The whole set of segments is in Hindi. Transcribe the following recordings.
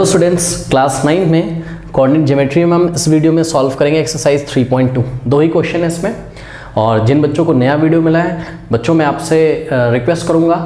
तो स्टूडेंट्स क्लास 9 में कोऑर्डिनेट ज्योमेट्री में हम इस वीडियो में सॉल्व करेंगे एक्सरसाइज 3.2। दो ही क्वेश्चन है इसमें। और जिन बच्चों को नया वीडियो मिला है, बच्चों मैं आपसे रिक्वेस्ट करूंगा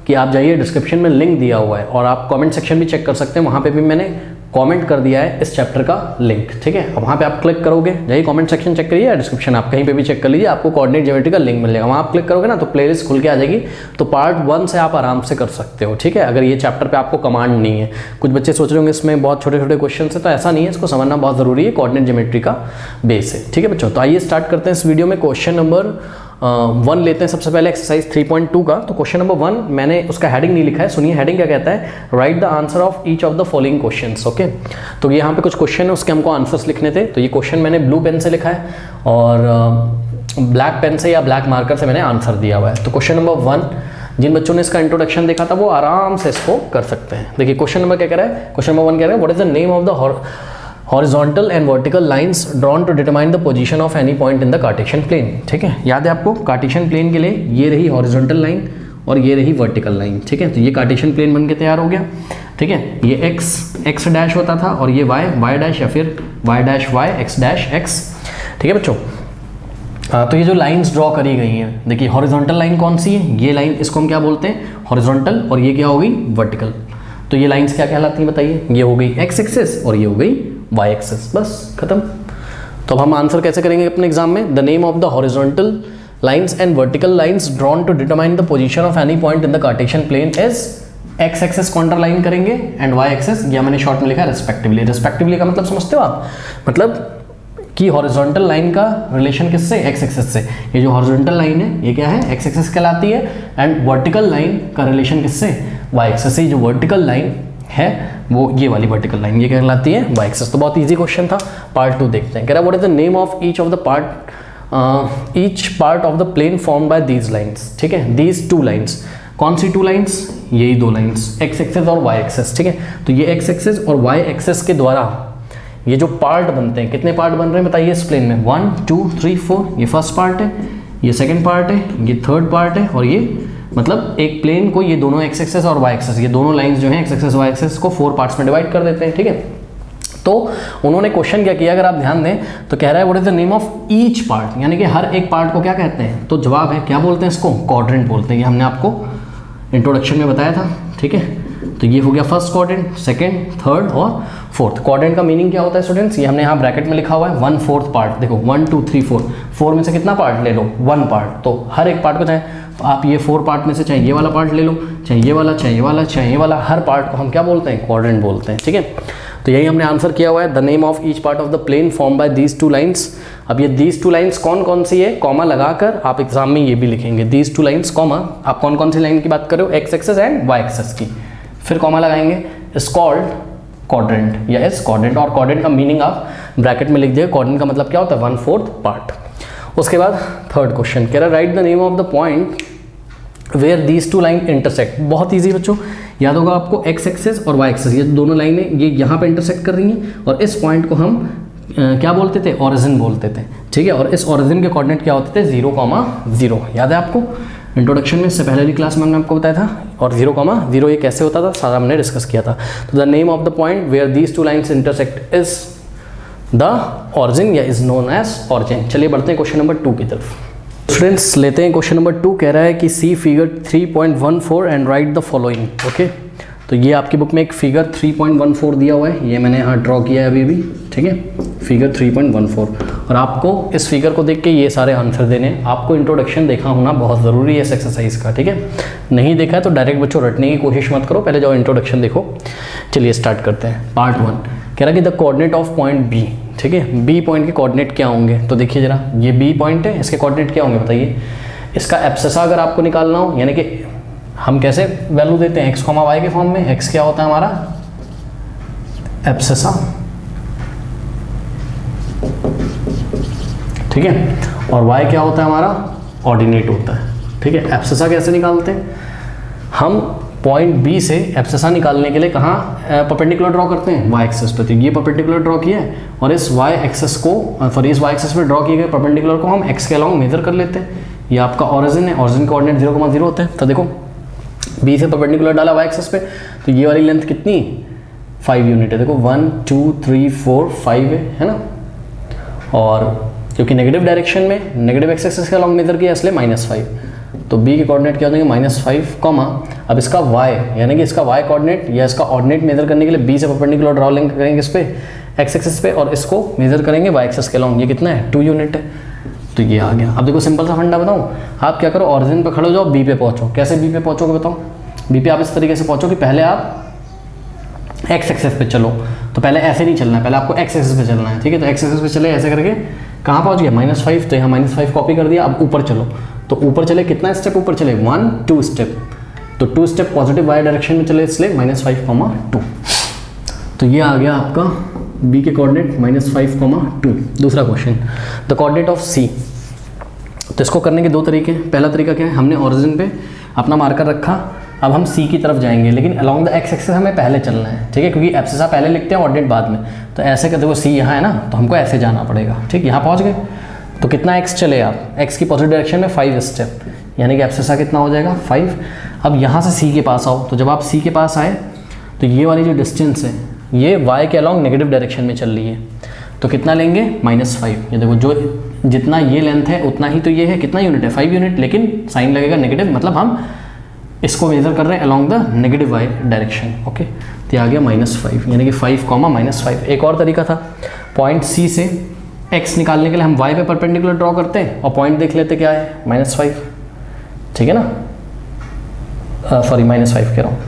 कि आप जाइए, डिस्क्रिप्शन में लिंक दिया हुआ है और आप कमेंट सेक्शन भी चेक कर सकते हैं, वहाँ पे भी मैंने कमेंट कर दिया है इस चैप्टर का लिंक। ठीक है, अब वहाँ पे आप क्लिक करोगे, जाइए कमेंट सेक्शन चेक करिए या डिस्क्रिप्शन आप कहीं पे भी चेक कर लीजिए, आपको कोऑर्डिनेट ज्योमेट्री का लिंक मिल जाएगा। वहाँ आप क्लिक करोगे ना तो प्लेलिस्ट खुल के आ जाएगी, तो पार्ट 1 से आप आराम से कर सकते हो। ठीक है, अगर ये चैप्टर पे आपको कमांड नहीं है। कुछ बच्चे सोच रहे होंगे इसमें बहुत छोटे छोटे क्वेश्चन है, तो ऐसा नहीं है, इसको समझना बहुत ज़रूरी है, कोऑर्डिनेट ज्योमेट्री का बेस है। ठीक है बच्चों, तो आइए स्टार्ट करते हैं इस वीडियो में। क्वेश्चन नंबर 1 लेते हैं सबसे पहले एक्सरसाइज 3.2 का। तो क्वेश्चन नंबर 1 मैंने उसका हेडिंग नहीं लिखा है, सुनिए हेडिंग क्या कहता है, write the answer of each of the following questions. Okay, तो यहाँ पे कुछ क्वेश्चन है, उसके हमको आंसर्स लिखने थे। तो ये क्वेश्चन मैंने ब्लू पेन से लिखा है और ब्लैक पेन से या ब्लैक मार्कर से मैंने आंसर दिया हुआ है। तो क्वेश्चन नंबर 1, जिन बच्चों ने इसका इंट्रोडक्शन देखा था वो आराम से इसको कर सकते हैं। देखिए क्वेश्चन नंबर क्या कह रहा है, क्वेश्चन नंबर 1 कह रहा है, what is the name of the horizontal and vertical lines drawn to determine the position of any point in the Cartesian plane. ठीक है, याद है आपको, कार्टेशियन प्लेन के लिए ये रही हॉरिजॉन्टल लाइन और ये रही वर्टिकल लाइन। ठीक है, तो ये कार्टेशियन प्लेन बन के तैयार हो गया। ठीक है, ये एक्स डैश होता था और ये वाई डैश या फिर Y dash Y, X dash X. ठीक है बच्चों, तो ये जो लाइंस ड्रॉ करी गई हैं, देखिए हॉरिजॉन्टल लाइन कौन सी है, ये लाइन, इसको हम क्या बोलते हैं, हॉरिजॉन्टल, और ये क्या हो गई, वर्टिकल। तो ये लाइंस क्या कहलाती हैं बताइए, ये हो गई एक्स एक्सिस और ये हो गई वाई एक्सिस, बस खत्म। तो अब हम आंसर कैसे करेंगे अपने एग्जाम में, the name of the horizontal lines and vertical lines drawn to determine the position of any point in the Cartesian plane is, X axis को अंडरलाइन करेंगे एंड वाई एक्सिस, या मैंने शॉर्ट में लिखा है रेस्पेक्टिवली। रेस्पेक्टिवली का मतलब समझते हो आप, मतलब कि हॉरिजॉन्टल लाइन का रिलेशन किससे, एक्स एक्सिस से। ये जो हॉरिजॉन्टल लाइन है ये क्या है, एक्स एक्सिस कहलाती है, एंड वर्टिकल लाइन का रिलेशन किससे, वाई एक्सिस से। जो वर्टिकल लाइन है वो ये वाली वर्टिकल लाइन, ये कहलाती है वाई एक्सिस। तो बहुत इजी क्वेश्चन था। पार्ट 2 देखते हैं, कह रहा है what is the name of each of the part, each part of the plane form by these lines. ठीक है, दीज 2 लाइंस, कौन सी 2 लाइंस, यही 2 लाइंस, एक्स एक्सिस और वाई एक्सिस। ठीक है, तो ये एक्स एक्सिस और वाई एक्सिस के द्वारा ये जो पार्ट बनते हैं, कितने पार्ट बन रहे हैं बताइए इस प्लेन में, 1 2 3 4, ये फर्स्ट पार्ट है, ये सेकंड पार्ट है, ये थर्ड पार्ट है, और ये मतलब एक प्लेन को ये दोनों एक्स एक्सिस और वाई एक्सिस, ये दोनों लाइंस जो हैं एक्स एक्सिस वाई एक्सिस को 4 पार्ट्स में डिवाइड कर देते हैं। ठीक है, तो उन्होंने क्वेश्चन क्या किया, अगर आप ध्यान दें तो कह रहा है what is the name of each part, यानी कि हर एक पार्ट को क्या कहते हैं, तो जवाब है क्या बोलते हैं इसको, क्वाड्रेंट बोलते हैं। ये हमने आपको इंट्रोडक्शन में बताया था। ठीक है, तो ये हो गया फर्स्ट क्वाड्रेंट, सेकंड, थर्ड और फोर्थ। क्वाड्रेंट का मीनिंग क्या होता है स्टूडेंट्स, ये हमने यहाँ ब्रैकेट में लिखा हुआ है, 1/4 पार्ट। देखो 1 2 3 4, 4 में से कितना पार्ट ले लो, 1 पार्ट। तो हर एक पार्ट को चाहे आप ये 4 पार्ट में से चाहे ये वाला पार्ट ले लो, चाहे ये वाला, चाहे ये वाला, चाहे ये वाला, हर पार्ट को हम क्या बोलते हैं, क्वाड्रेंट बोलते हैं। ठीक है, तो यही हमने आंसर किया हुआ है, the name of each part of the plane form by these 2 lines. अब ये दीज 2 लाइंस कौन कौन सी है, कॉमा लगाकर आप एग्जाम में ये भी लिखेंगे, दीज 2 लाइंस कॉमा, आप कौन कौन सी लाइन की बात कर रहे हो, X axis and Y axis की, फिर कॉमा लगाएंगे, इज कॉल्ड क्वाड्रेंट या इज क्वाड्रेंट, और क्वाड्रेंट का मीनिंग आप ब्रैकेट में लिख दिए। क्वाड्रेंट का मतलब क्या होता है, 1/4 पार्ट। उसके बाद थर्ड क्वेश्चन कह रहा है write the name of the point where these 2 line intersect. बहुत ईजी बच्चों, याद होगा आपको, एक्स एक्सिस और वाई एक्सिस, ये दोनों लाइनें ये यहाँ पे इंटरसेक्ट कर रही हैं, और इस पॉइंट को हम क्या बोलते थे, ओरिजिन बोलते थे। ठीक है, और इस ओरिजिन के कोऑर्डिनेट क्या होते थे, 0,0। याद है आपको, इंट्रोडक्शन में इससे पहले वाली क्लास में हमने आपको बताया था, और 0,0 ये कैसे होता था सारा हमने डिस्कस किया था। तो the name of the point where these 2 lines intersect is the origin या इज नोन एज ऑरिजिन। चलिए बढ़ते हैं क्वेश्चन नंबर 2 की तरफ। स्टूडेंट्स लेते हैं क्वेश्चन नंबर 2, कह रहा है कि see figure 3.14 and write the following. Okay, तो ये आपकी बुक में एक फिगर 3.14 दिया हुआ है, ये मैंने यहाँ ड्रॉ किया है अभी। ठीक है, फिगर 3.14, और आपको इस फिगर को देख के ये सारे आंसर देने। आपको इंट्रोडक्शन देखा होना बहुत ज़रूरी है इस एक्सरसाइज का। ठीक है, नहीं देखा है तो डायरेक्ट बच्चों रटने की कोशिश मत करो, पहले जाओ इंट्रोडक्शन देखो। चलिए स्टार्ट करते हैं। पार्ट 1 कह रहा है कि the coordinate of point B. ठीक है, बी पॉइंट के कोऑर्डिनेट क्या होंगे, तो देखिए जरा, ये बी पॉइंट है, इसके कोऑर्डिनेट क्या होंगे बताइए। इसका एब्सिसा अगर आपको निकालना हो, यानी कि हम कैसे वैल्यू देते हैं, एक्स कॉमा वाई के फॉर्म में। एक्स क्या होता है हमारा, एब्सिसा। ठीक है, और वाई क्या होता है हमारा, ऑर्डिनेट होता है। ठीक है, एब्सिसा कैसे निकालते हैं हम, पॉइंट बी से एब्सिसा निकालने के लिए कहाँ परपेंडिकुलर ड्रॉ करते हैं, वाई एक्सिस पे। तो ये परपेंडिकुलर ड्रॉ किया है, और इस वाई एक्सिस को, सॉरी इस वाई एक्सिस पे ड्रॉ किए गए परपेंडिकुलर को हम एक्स के अलॉन्ग मेजर कर लेते हैं। ये आपका ऑरिजिन है, ऑरिजिन के कोऑर्डिनेट 0,0 होते हैं। तो देखो बी से परपेंडिकुलर डाला वाई एक्सिस पे, तो ये वाली लेंथ कितनी, 5 यूनिट है। देखो 1 2 3 4 5 है ना, और क्योंकि नेगेटिव डायरेक्शन में नेगेटिव एक्स एक्सिस के अलॉन्ग मेजर किया इसलिए -5, तो बी के कोऑर्डिनेट क्या हो जाएंगे -5 कॉमा, अब इसका y यानी कि इसका y कोऑर्डिनेट या इसका ऑर्डिनेट मेजर करने के लिए बी से परपेंडिकुलर ड्रॉ लिंक करेंगे इस पे एक्स एक्सिस पे, और इसको मेजर करेंगे y एक्सिस के अलॉन्ग। ये कितना है 2 यूनिट है, तो ये आ गया। अब देखो सिंपल सा फंडा बताऊँ, आप क्या करो ऑरिजिन पे खड़े हो जाओ, बी पे पहुँचो। कैसे बी पे पहुँचोगे बताओ? बी पे आप इस तरीके से पहुँचो कि पहले आप एक्स एक्सिस पे चलो, तो पहले ऐसे नहीं चलना है, पहले आपको एक्स एक्सिस पे चलना है, ठीक है। तो एक्स एक्सिस पे चले ऐसे करके, कहाँ पहुँच गया -5, तो यहाँ -5 कॉपी कर दिया। अब ऊपर चलो, तो ऊपर चले कितना स्टेप ऊपर चले 1 2 स्टेप, तो 2 स्टेप पॉजिटिव y डायरेक्शन में चले इसलिए -5, 2। तो ये आ गया आपका b के कोऑर्डिनेट -5, 2। दूसरा question, the coordinate of c। तो इसको करने के दो तरीके हैं। पहला तरीका क्या है, हमने ओरिजिन पे अपना मार्कर रखा, अब हम c की तरफ जाएंगे, लेकिन अलॉन्ग द एक्स एक्सिस हमें पहले चलना है, ठीक है, क्योंकि एब्सिसा पहले लिखते हैं ऑर्डिनेट बाद में। तो ऐसे करते हुए c यहाँ है ना, तो हमको ऐसे जाना पड़ेगा, ठीक। यहाँ पहुँच गए, तो कितना x चले आप, x की पॉजिटिव डायरेक्शन में 5 स्टेप, यानी कि एब्सिसा कितना हो जाएगा 5। अब यहाँ से c के पास आओ, तो जब आप c के पास आए तो ये वाली जो डिस्टेंस है ये y के अलॉन्ग नेगेटिव डायरेक्शन में चल रही है, तो कितना लेंगे -5। ये देखो जो जितना ये लेंथ है उतना ही तो ये है, कितना यूनिट है 5 यूनिट, लेकिन साइन लगेगा नेगेटिव, मतलब हम इसको मेजर कर रहे हैं along the negative y direction, okay. तो ये आ गया -5, यानी कि 5, -5। एक और तरीका था, पॉइंट c से x निकालने के लिए हम y पे परपेंडिकुलर ड्रॉ करते हैं और पॉइंट देख लेते क्या है -5, ठीक है ना, सॉरी -5 कह रहा हूँ।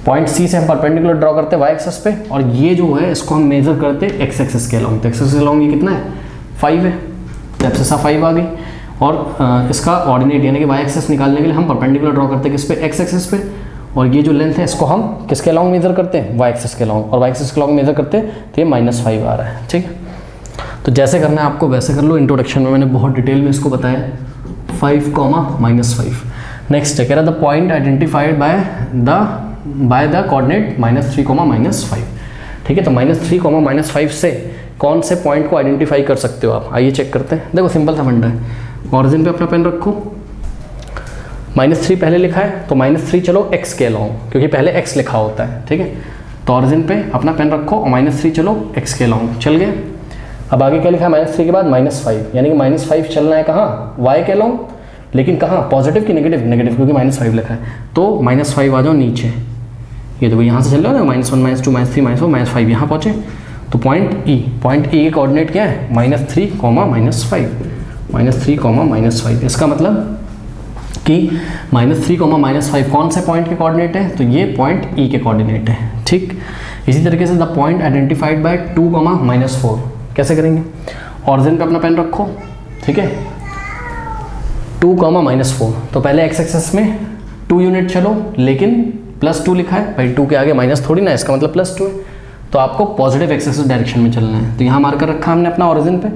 पॉइंट c से हम परपेंडिकुलर ड्रॉ करते हैं y एक्सिस पे, और ये जो है इसको हम मेजर करते हैं x एक्सिस के अलॉन्ग। तो x एक्सिस के अलॉन्ग ये कितना है 5 है, तो एब्सिसा 5 आ गई। और इसका ऑर्डिनेट यानी कि y एक्सिस निकालने के लिए हम परपेंडिकुलर ड्रॉ करते हैं किस पे, x एक्सिस पे, और ये जो लेंथ है इसको हम किसके अलॉन्ग मेजर करते हैं y एक्सिस के अलॉन्ग, और y एक्सिस के अलॉन्ग मेजर करते हैं तो ये -5 आ रहा है, ठीक है। तो जैसे करना है आपको वैसे कर लो, इंट्रोडक्शन में मैंने बहुत डिटेल में इसको बताया। 5, -5। नेक्स्ट है कह रहा the point identified by the coordinate -3, -5, ठीक है। तो -3, -5 से कौन से पॉइंट को आइडेंटिफाई कर सकते हो आप, आइए चेक करते हैं। देखो सिंपल सा फंडा है, ऑरिजिन पे अपना पेन रखो, -3 पहले लिखा है तो -3 चलो x के अलॉन्ग, क्योंकि पहले x लिखा होता है, ठीक है। तो ऑरिजिन पे अपना पेन रखो और -3 चलो x के अलॉन्ग, चल गए। अब आगे क्या लिखा है -3 के बाद -5, यानी कि -5 चलना है कहाँ y के अलॉन्ग, लेकिन कहाँ पॉजिटिव की नेगेटिव, नेगेटिव क्योंकि -5 लिखा है, तो -5 आ जाओ नीचे। ये देखो यहाँ से चल रहा है ना -1 -2 -3 -4 -5, यहाँ पहुँचे तो पॉइंट E के कोऑर्डिनेट क्या है -3, -5, -3, -5। इसका मतलब कि -3, -5 कौन से पॉइंट के कोऑर्डिनेट है, तो ये पॉइंट E के कोऑर्डिनेट है, ठीक। इसी तरीके से द पॉइंट आइडेंटिफाइड बाय 2, -4 कैसे करेंगे, ऑरिजिन पे अपना पेन रखो, ठीक है। 2, -4, तो पहले x एक्सिस में 2 यूनिट चलो, लेकिन +2 लिखा है भाई, 2 के आगे माइनस थोड़ी ना, इसका मतलब +2 है, तो आपको पॉजिटिव एक्स एक्सिस डायरेक्शन में चलना है। तो यहाँ मार्कर रखा हमने अपना ऑरिजिन पे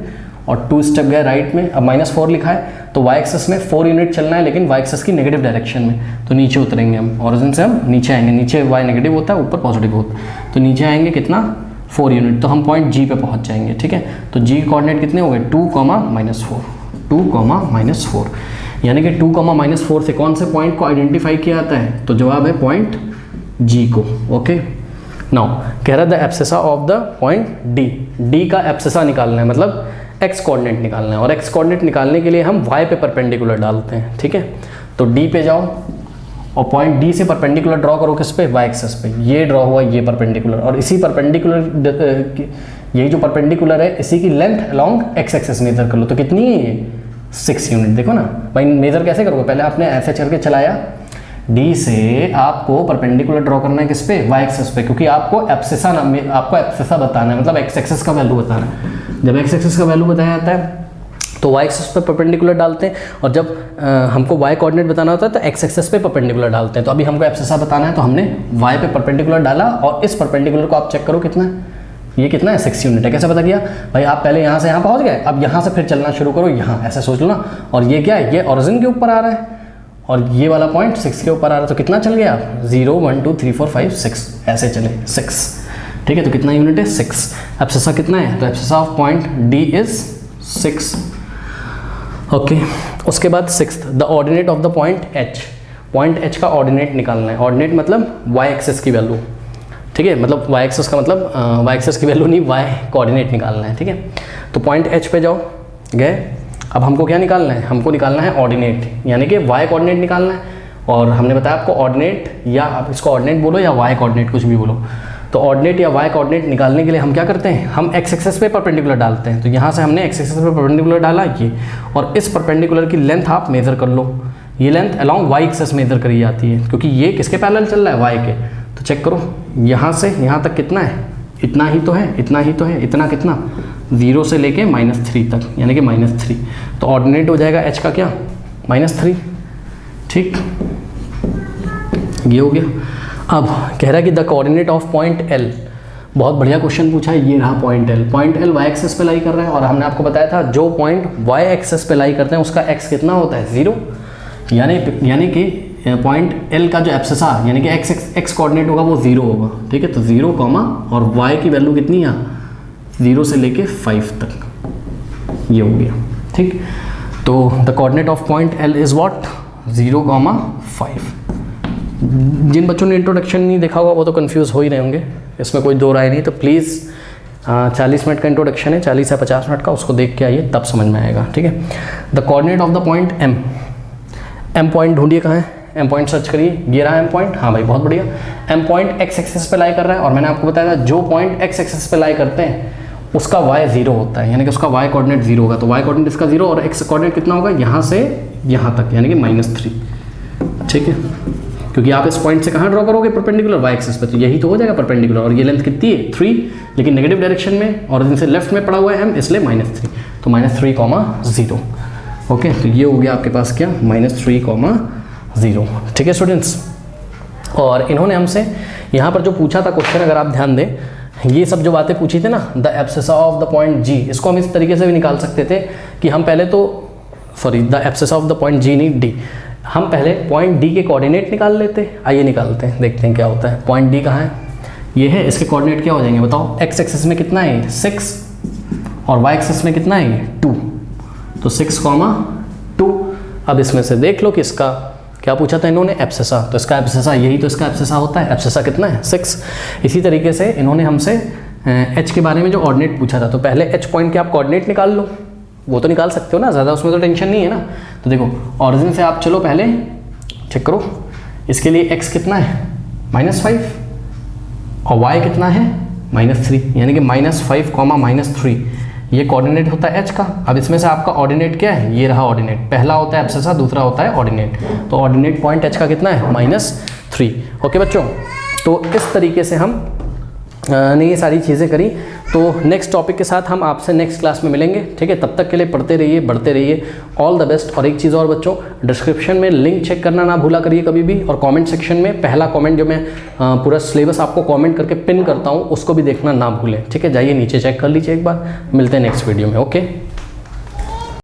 और 2 स्टेप गया राइट में। अब -4 लिखा है तो y एक्सिस में 4 यूनिट चलना है, लेकिन y एक्सिस की नेगेटिव डायरेक्शन में, तो नीचे उतरेंगे हम, ऑरिजिन से हम नीचे आएंगे, नीचे y नेगेटिव होता है ऊपर पॉजिटिव होता है, तो नीचे आएंगे कितना 4 यूनिट, तो हम पॉइंट G पे पहुँच जाएंगे, ठीक है। तो G कोऑर्डिनेट कितने हो गए 2, -4, 2, -4, यानी कि 2, -4 से कौन से पॉइंट को आइडेंटिफाई किया जाता है, तो जवाब है पॉइंट G को, ओके। नाउ कह रहा है the abscissa of the point D का एब्सिसा निकालना है, मतलब x कोऑर्डिनेट निकालना है, और x कोऑर्डिनेट निकालने के लिए हम y पे परपेंडिकुलर डालते हैं, ठीक है। तो D पे जाओ और पॉइंट D से परपेंडिकुलर ड्रॉ करो किस पे, y एक्सिस पे, ये ड्रॉ हुआ ये परपेंडिकुलर, और इसी परपेंडिकुलर ये जो परपेंडिकुलर है इसी की length along x axis measure कर लो, तो कितनी है ये 6 यूनिट। देखो ना भाई मेजर कैसे करोगे, पहले आपने ऐसे चल के चलाया, D से आपको परपेंडिकुलर ड्रॉ करना है किस पे, y एक्सिस पे, क्योंकि आपको एब्सिसा बताना है, मतलब x एक्सिस का वैल्यू बताना है। जब x एक्सिस का वैल्यू बताया जाता है तो y एक्सिस पे परपेंडिकुलर डालते हैं, और जब हमको y कोऑर्डिनेट बताना होता है तो x एक्सिस पे परपेंडिकुलर डालते हैं। तो अभी हमको एब्सिसा बताना है तो हमने y पे परपेंडिकुलर डाला, और इस परपेंडिकुलर को आप चेक करो कितना है, ये कितना है 6 यूनिट है। कैसे पता किया भाई, आप पहले यहाँ से यहाँ पहुँच गए, अब यहाँ से फिर चलना शुरू करो, यहाँ ऐसे सोच लो ना, और ये क्या है, ये ओरिजिन के ऊपर आ रहा है और ये वाला पॉइंट 6 के ऊपर आ रहा है, तो कितना चल गया आप 0, 1, 2, 3, 4, 5, 6 ऐसे चले 6, ठीक है। तो कितना यूनिट है 6, एब्सिसा कितना है, तो abscissa of point D is 6, okay. उसके बाद 6th the ordinate of the point H, point H का ऑर्डिनेट निकालना है, ऑर्डिनेट मतलब y एक्सिस की वैल्यू, ठीक है, मतलब वाई एक्सेस का मतलब वाई एक्सेस की वैल्यू नहीं, वाई कोऑर्डिनेट निकालना है। ठीक है, तो पॉइंट एच पे जाओ, गए। अब हमको क्या निकालना है, हमको निकालना है ऑर्डिनेट, यानी कि वाई कोऑर्डिनेट निकालना है। और हमने बताया आपको ऑर्डिनेट, या आप इसको ऑर्डिनेट बोलो या वाई कोऑर्डिनेट, कुछ भी बोलो। तो ऑर्डिनेट या वाई कोऑर्डिनेट निकालने के लिए हम क्या करते हैं, हम एक्स एक्सेस पे परपेंडिकुलर डालते हैं। तो यहाँ से हमने एक्स एक्सेस पे परपेंडिकुलर डाला ये, और इस परपेंडिकुलर की लेंथ आप मेजर कर लो। ये length along Y axis measure करी जाती है, क्योंकि ये किसके पैरेलल चल रहा है, वाई के। तो चेक करो, यहाँ से यहाँ तक कितना है, इतना ही तो है, इतना ही तो है, इतना कितना, 0 से लेके -3 तक, यानी कि -3। तो ऑर्डिनेट हो जाएगा एच का क्या, -3। ठीक, ये हो गया। अब कह रहा है कि the coordinate of point L, बहुत बढ़िया क्वेश्चन पूछा है। ये रहा point L, point L Y axis पे लाई कर रहा है, और हमने आपको बताया था जो पॉइंट वाई एक्सेस पे लाई करते हैं उसका एक्स कितना होता है, 0। यानी कि पॉइंट एल का जो एब्सिसा, यानी कि एक्स कोऑर्डिनेट होगा वो 0 होगा। ठीक है, तो 0 कॉमा और वाई की वैल्यू कितनी है, 0 से लेके 5 तक, ये हो गया। ठीक, तो the coordinate of point L is what, 0,5। जिन बच्चों ने इंट्रोडक्शन नहीं देखा होगा वो तो कंफ्यूज हो ही रहे होंगे, इसमें कोई दो राय नहीं। तो प्लीज़ 40 मिनट का इंट्रोडक्शन है, 40 या 50 मिनट का, उसको देख के आइए, तब समझ में आएगा। ठीक है, the coordinate of the point M, M point ढूंढिए कहाँ है, एम पॉइंट सर्च करिए, ये रहा एम पॉइंट। हाँ भाई, बहुत बढ़िया। एम पॉइंट एक्स एक्सेस पे लाई कर रहा है, और मैंने आपको बताया था जो पॉइंट एक्स एक्सेस पे लाई करते हैं उसका y 0 होता है, यानी कि उसका y कोऑर्डिनेट 0 होगा। तो y कोऑर्डिनेट इसका 0 और x कोऑर्डिनेट कितना होगा, यहाँ से यहाँ तक, यानी कि -3। ठीक है, क्योंकि आप इस पॉइंट से कहाँ ड्रॉ करोगे, परपेंडिकुलर y एक्सिस पे, तो यही तो हो जाएगा परपेंडिकुलर। और ये लेंथ कितनी है, 3, लेकिन नेगेटिव डायरेक्शन में और इनसे लेफ्ट में पड़ा हुआ है m, इसलिए -3। तो -3,0। ओके, तो ये हो गया आपके पास क्या, -3,0। ठीक है स्टूडेंट्स, और इन्होंने हमसे यहाँ पर जो पूछा था क्वेश्चन, अगर आप ध्यान दें, ये सब जो बातें पूछी थी ना, the abscissa of the point G, इसको हम इस तरीके से भी निकाल सकते थे कि हम पहले तो, sorry, the abscissa of the point G नहीं डी, हम पहले पॉइंट डी के कोऑर्डिनेट निकाल लेते। आइए निकालते हैं, देखते हैं क्या होता है। पॉइंट डी कहाँ है, ये है, इसके कोऑर्डिनेट क्या हो जाएंगे बताओ। एक्स एक्सिस में कितना है, 6, और वाई एक्सिस में कितना है, 2। तो 6,2। अब इसमें से देख लो कि इसका क्या पूछा था इन्होंने, एब्सिसा। तो इसका एब्सिसा, यही तो इसका एब्सिसा होता है। एब्सिसा कितना है, 6। इसी तरीके से इन्होंने हमसे एच के बारे में जो ऑर्डिनेट पूछा था, तो पहले एच पॉइंट के आप कोऑर्डिनेट निकाल लो, वो तो निकाल सकते हो ना, ज़्यादा उसमें तो टेंशन नहीं है ना। तो देखो, ऑरिजिन से आप चलो, पहले चेक करो, इसके लिए x कितना है, -5, और y कितना है, -3, यानी कि -5, -3, ये कोऑर्डिनेट होता है h का। अब इसमें से आपका ऑर्डिनेट क्या है, ये रहा ऑर्डिनेट, पहला होता है एब्सिसा, दूसरा होता है ऑर्डिनेट। तो ऑर्डिनेट पॉइंट h का कितना है, -3। ओके बच्चों, तो इस तरीके से हम ने ये सारी चीज़ें करी। तो नेक्स्ट टॉपिक के साथ हम आपसे नेक्स्ट क्लास में मिलेंगे। ठीक है, तब तक के लिए पढ़ते रहिए, बढ़ते रहिए। All the best. और एक चीज़ और बच्चों, डिस्क्रिप्शन में लिंक चेक करना ना भूला करिए कभी भी, और कमेंट सेक्शन में पहला कमेंट जो मैं पूरा सिलेबस आपको कमेंट करके पिन करता हूँ, उसको भी देखना ना भूलें। ठीक है, जाइए नीचे चेक कर लीजिए एक बार। मिलते हैं नेक्स्ट वीडियो में। ओके।